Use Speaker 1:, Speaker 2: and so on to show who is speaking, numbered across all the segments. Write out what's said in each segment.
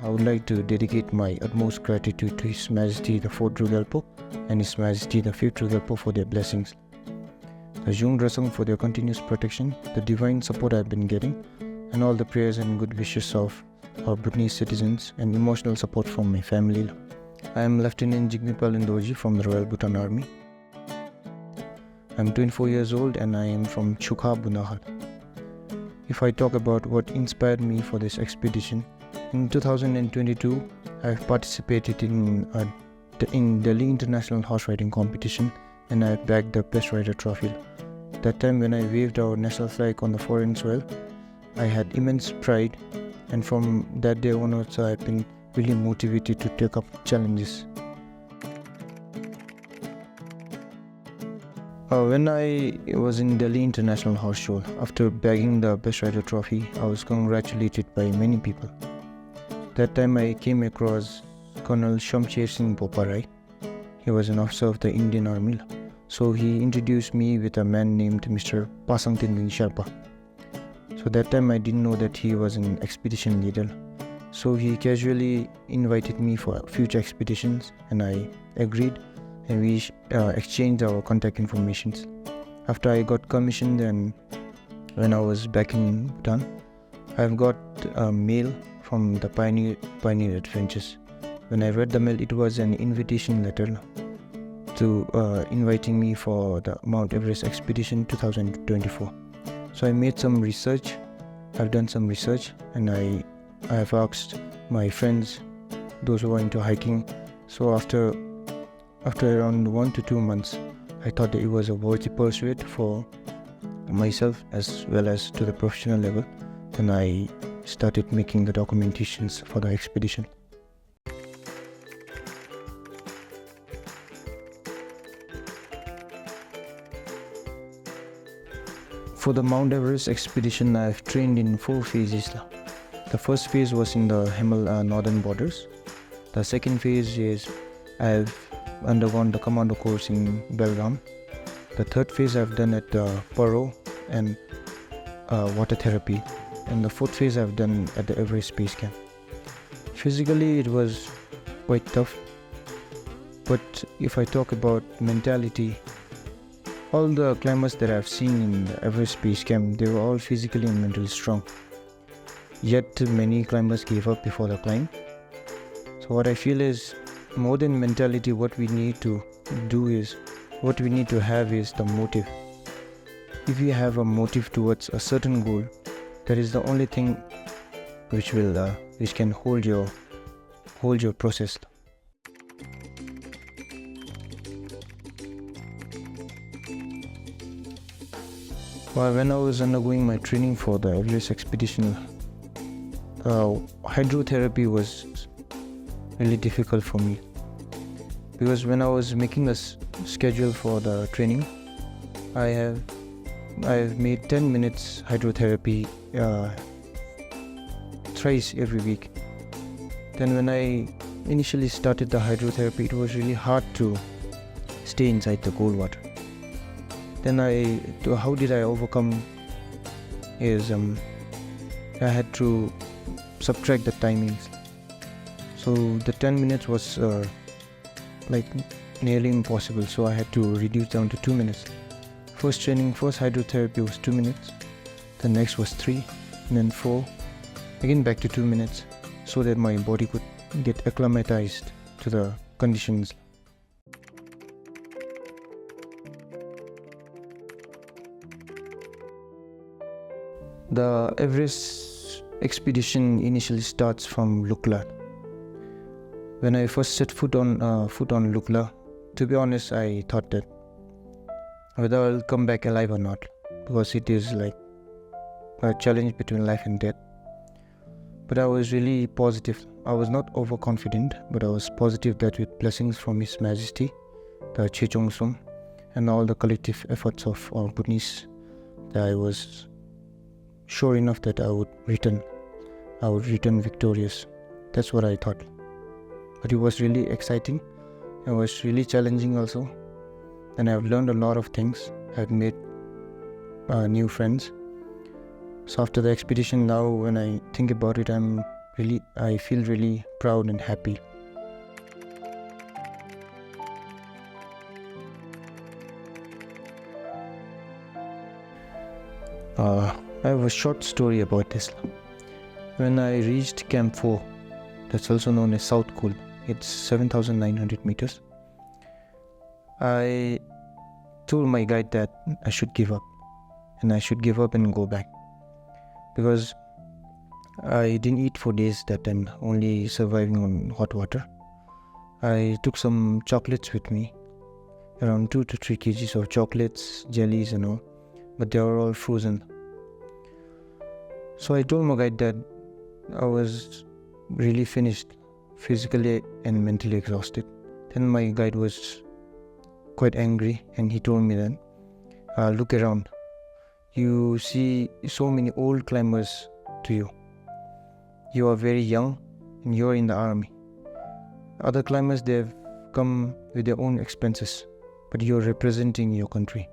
Speaker 1: I would like to dedicate my utmost gratitude to His Majesty the 4th Rugalpo and His Majesty the 5th Rugalpo for their blessings, the Jung Drasung for their continuous protection, the divine support I have been getting, and all the prayers and good wishes of our Bhutanese citizens and emotional support from my family. I am Lieutenant Jigme Pelden Dorji from the Royal Bhutan Army. I am 24 years old and I am from Chukha, Bunahal. If I talk about what inspired me for this expedition, in 2022, I have participated in Delhi International Horse Riding Competition and I have bagged the Best Rider Trophy. That time when I waved our national flag on the foreign soil, I had immense pride, and from that day onwards I have been really motivated to take up challenges. When I was in Delhi International Horse Show, after bagging the Best Rider Trophy, I was congratulated by many people. That time I came across Colonel Shamsher Singh Boparai. He was an officer of the Indian Army. So he introduced me with a man named Mr. Pasang Tindin Sherpa. So that time I didn't know that he was an expedition leader. So he casually invited me for future expeditions and I agreed, and we exchanged our contact informations. After I got commissioned and when I was back in Bhutan, I've got a mail from the Pioneer Adventures. When I read the mail, it was an invitation letter to inviting me for the Mount Everest Expedition 2024. So I made some research, I've done some research, and I have asked my friends, those who are into hiking. So after around 1 to 2 months, I thought that it was a worthy pursuit for myself as well as to the professional level. Then I started making the documentations for the expedition. For the Mount Everest expedition, I have trained in 4 phases. The first phase was in the northern borders. The second phase is I have undergone the commando course in Belgaum. The third phase I have done at Paro and water therapy. And the fourth phase I have done at the Everest Base Camp. Physically, it was quite tough. But if I talk about mentality, all the climbers that I've seen in the Everest Base Camp, they were all physically and mentally strong. Yet many climbers gave up before the climb. So what I feel is, more than mentality, what we need to have is the motive. If you have a motive towards a certain goal, that is the only thing which can hold your process. Well, when I was undergoing my training for the Everest expedition, hydrotherapy was really difficult for me, because when I was making a schedule for the training, I have made 10 minutes hydrotherapy thrice every week. Then when I initially started the hydrotherapy, it was really hard to stay inside the cold water. Then how did I overcome is I had to subtract the timings. So the 10 minutes was nearly impossible, so I had to reduce down to 2 minutes. First hydrotherapy was 2 minutes, the next was 3, and then 4, again back to 2 minutes, so that my body could get acclimatized to the conditions. The Everest expedition initially starts from Lukla. When I first set foot on Lukla, to be honest, I thought that whether I'll come back alive or not, because it is like a challenge between life and death. But I was really positive. I was not overconfident, but I was positive that with blessings from His Majesty, the Chechong Sum, and all the collective efforts of all Bhutanese, that I was sure enough that I would return victorious. That's what I thought. But it was really exciting. It was really challenging also. And I've learned a lot of things. I've made new friends. So after the expedition, now when I think about it, I'm I feel really proud and happy. I have a short story about this. When I reached Camp 4, that's also known as South Col, it's 7,900 meters, I told my guide that I should give up. And I should give up and go back. Because I didn't eat for days that time, only surviving on hot water. I took some chocolates with me, around 2 to 3 kgs of chocolates, jellies and all, but they were all frozen. So I told my guide that I was really finished, physically and mentally exhausted. Then my guide was quite angry and he told me that, look around. You see so many old climbers to you. You are very young and you are in the army. Other climbers, they have come with their own expenses, but you are representing your country.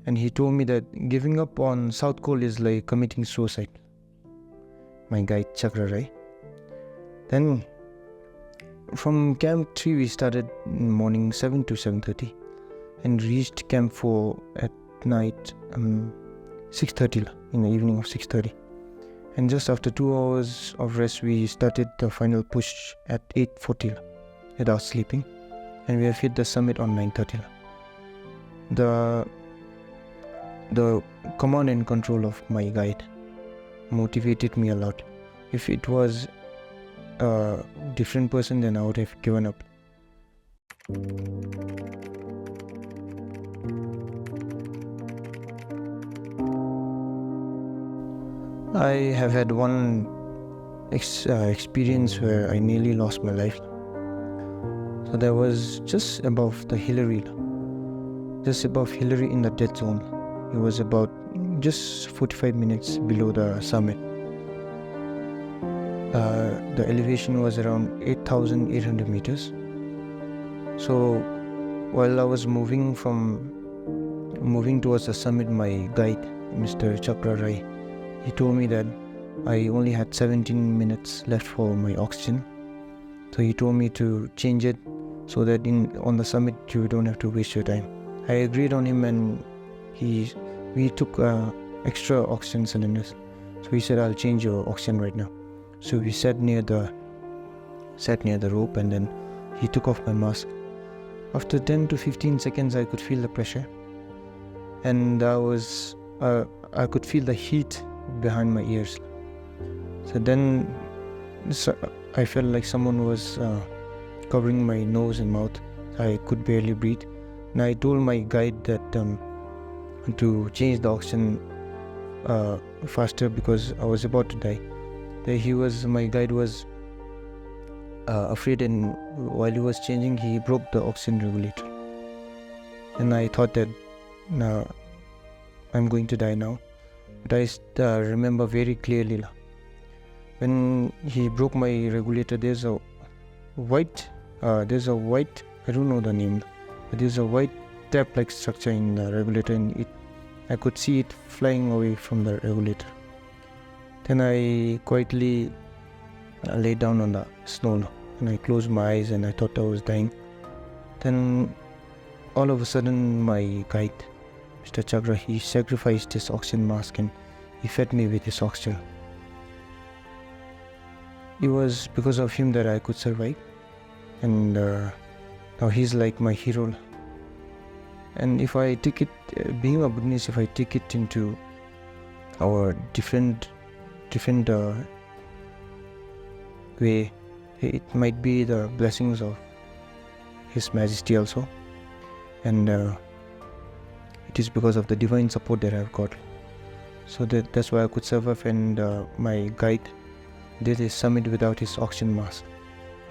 Speaker 1: And he told me that giving up on South Col is like committing suicide. My guide Chakra Rai. Then from Camp 3 we started in morning 7 to 7:30 and reached Camp 4 at night 6:30 in the evening of 6:30. And just after 2 hours of rest we started the final push at 8:40 without sleeping, and we have hit the summit on 9:30. The command and control of my guide motivated me a lot. If it was a different person, then I would have given up. I have had one experience where I nearly lost my life. So that was just above the Hillary in the dead zone. It was about just 45 minutes below the summit. The elevation was around 8,800 meters. So while I was moving towards the summit, my guide, Mr. Chakra Rai, he told me that I only had 17 minutes left for my oxygen. So he told me to change it so that on the summit you don't have to waste your time. I agreed on him, and we took extra oxygen cylinders. So he said, I'll change your oxygen right now. So we sat near the rope, and then he took off my mask. After 10 to 15 seconds I could feel the pressure, and I could feel the heat behind my ears. So then I felt like someone was covering my nose and mouth. I could barely breathe, and I told my guide that to change the oxygen faster because I was about to die. My guide was afraid, and while he was changing, he broke the oxygen regulator. And I thought that I'm going to die now. But I remember very clearly when he broke my regulator, there's a white, I don't know the name, but there's a white tap-like structure in the regulator, and I could see it flying away from the regulator. Then I quietly lay down on the snow, and I closed my eyes, and I thought I was dying. Then all of a sudden my guide, Mr. Chakra, he sacrificed his oxygen mask and he fed me with his oxygen. It was because of him that I could survive, and now he's like my hero. And if I take it, being a Bhutanese, if I take it into our different way, it might be the blessings of His Majesty also, and it is because of the divine support that I've got. So that's why I could survive. And my guide did his summit without his oxygen mask.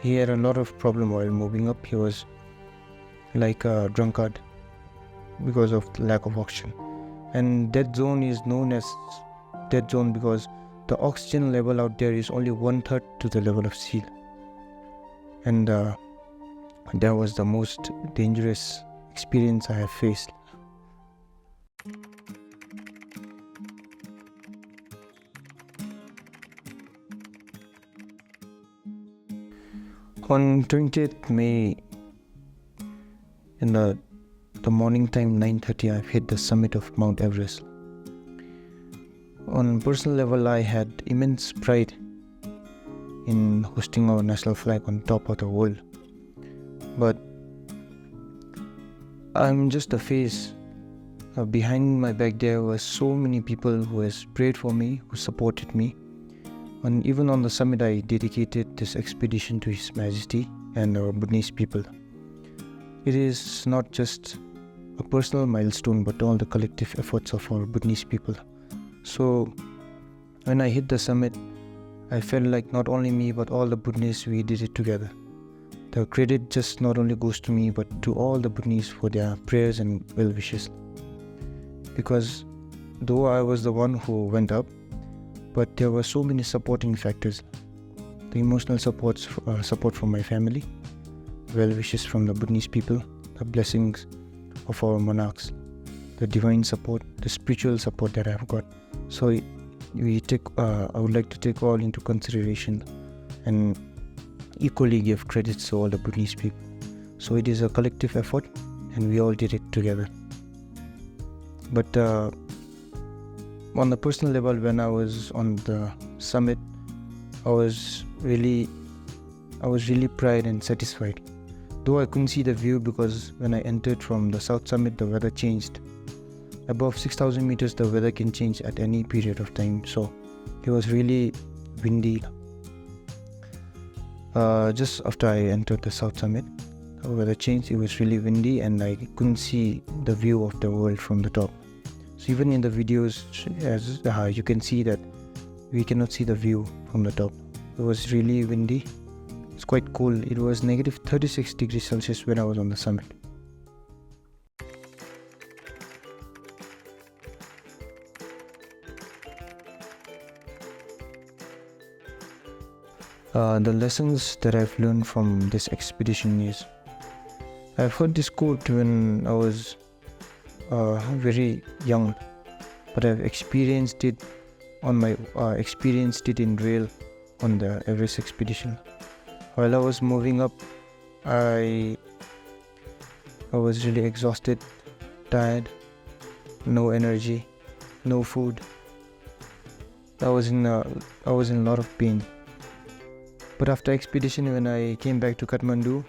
Speaker 1: He had a lot of problem while moving up. He was like a drunkard because of the lack of oxygen. And dead zone is known as dead zone because the oxygen level out there is only 1/3 to the level of sea. And that was the most dangerous experience I have faced. On 20th May, in the morning time, 9:30, I've hit the summit of Mount Everest. On personal level, I had immense pride in hosting our national flag on top of the world. But I'm just a face. Behind my back there were so many people who has prayed for me, who supported me. And even on the summit, I dedicated this expedition to His Majesty and our Bhutanese people. It is not just a personal milestone, but all the collective efforts of our Bhutanese people. So when I hit the summit, I felt like not only me, but all the Bhutanese, we did it together. The credit just not only goes to me, but to all the Bhutanese for their prayers and well wishes. Because though I was the one who went up, but there were so many supporting factors. The emotional support from my family, well wishes from the Bhutanese people, the blessings of our monarchs, the divine support, the spiritual support that I've got. So I would like to take all into consideration and equally give credits to all the Bhutanese people. So it is a collective effort and we all did it together. But on the personal level, when I was on the summit, I was really proud and satisfied. Though I couldn't see the view because when I entered from the south summit, the weather changed. Above 6,000 meters, the weather can change at any period of time. So it was really windy. Just after I entered the south summit, the weather changed. It was really windy and I couldn't see the view of the world from the top. So even in the videos, as you can see that we cannot see the view from the top. It was really windy. It's quite cold. It was negative 36 degrees Celsius when I was on the summit. The lessons that I've learned from this expedition is, I've heard this quote when I was very young, but I've experienced it in real on the Everest expedition. While I was moving up, I was really exhausted, tired, no energy, no food. I was in a lot of pain. But after expedition, when I came back to Kathmandu,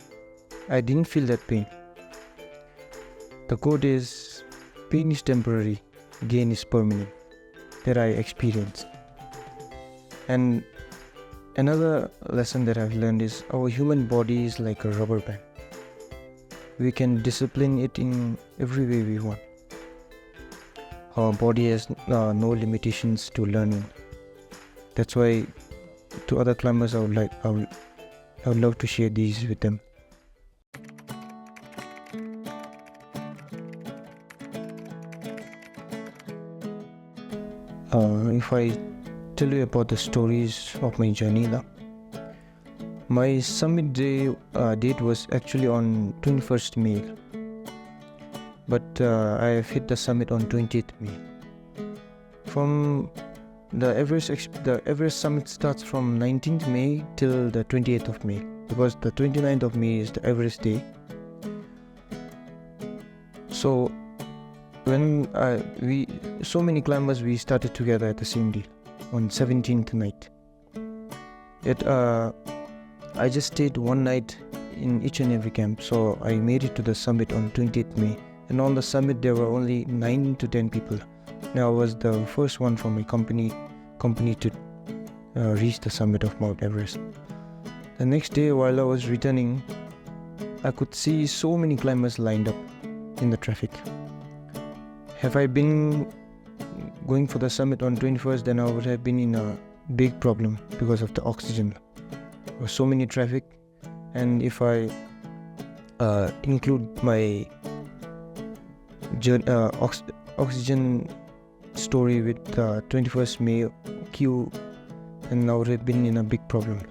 Speaker 1: I didn't feel that pain. The quote is, pain is temporary, gain is permanent, that I experienced. And another lesson that I've learned is our human body is like a rubber band. We can discipline it in every way we want. Our body has no limitations to learning. That's why to other climbers, I would love to share these with them. If I tell you about the stories of my journey, my summit date was actually on 21st May, but I have hit the summit on 20th May. From the Everest summit starts from 19th May till the 28th of May, because the 29th of May is the Everest day. So when so many climbers, we started together at the same day on 17th night. I just stayed one night in each and every camp, so I made it to the summit on 20th May. And on the summit there were only 9 to 10 people. Now I was the first one from my company to reach the summit of Mount Everest. The next day, while I was returning, I could see so many climbers lined up in the traffic. Have I been going for the summit on 21st, then I would have been in a big problem because of the oxygen. There was so many traffic, and if I include my oxygen story with 21st May queue, then I would have been in a big problem.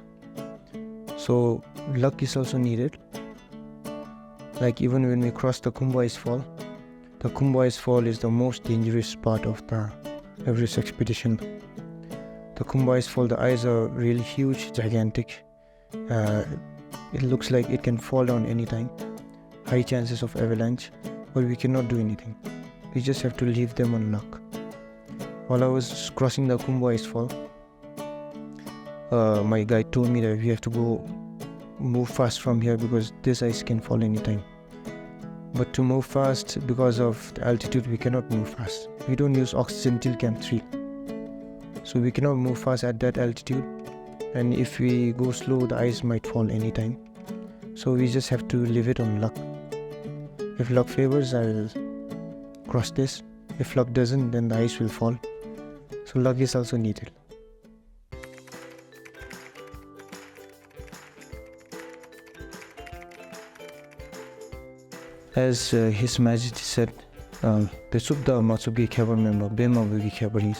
Speaker 1: So luck is also needed. Like even when we crossed the Khumbu Ice Fall, the Khumbu Ice Fall is the most dangerous part of the Everest expedition. The Khumbu Ice Fall, the ice are really huge, gigantic. It looks like it can fall down anytime. High chances of avalanche, but we cannot do anything. We just have to leave them on luck. While I was crossing the Khumbu icefall, my guide told me that we have to move fast from here because this ice can fall anytime. But to move fast, because of the altitude, we cannot move fast. We don't use oxygen till Camp 3. So we cannot move fast at that altitude. And if we go slow, the ice might fall anytime. So we just have to leave it on luck. If luck favors, I will cross this. If luck doesn't, then the ice will fall. So luck is also needed. As His Majesty said, the subda matsugi khabar member bema bugi khabaris.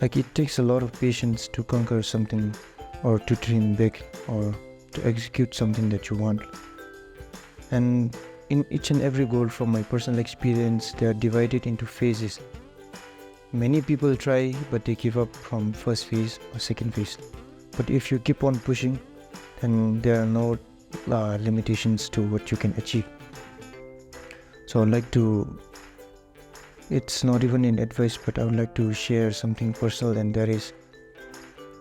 Speaker 1: Like, it takes a lot of patience to conquer something, or to dream big, or to execute something that you want. And in each and every goal, from my personal experience, they are divided into phases. Many people try, but they give up from first phase or second phase. But if you keep on pushing, then there are no limitations to what you can achieve. So I'd like to, it's not even an advice, but I would like to share something personal, and that is,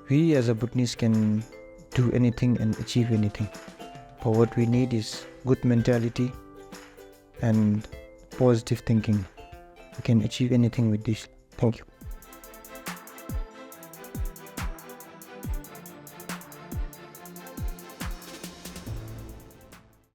Speaker 1: we as a Bhutanese can do anything and achieve anything. But what we need is good mentality and positive thinking. We can achieve anything with this. Thank you.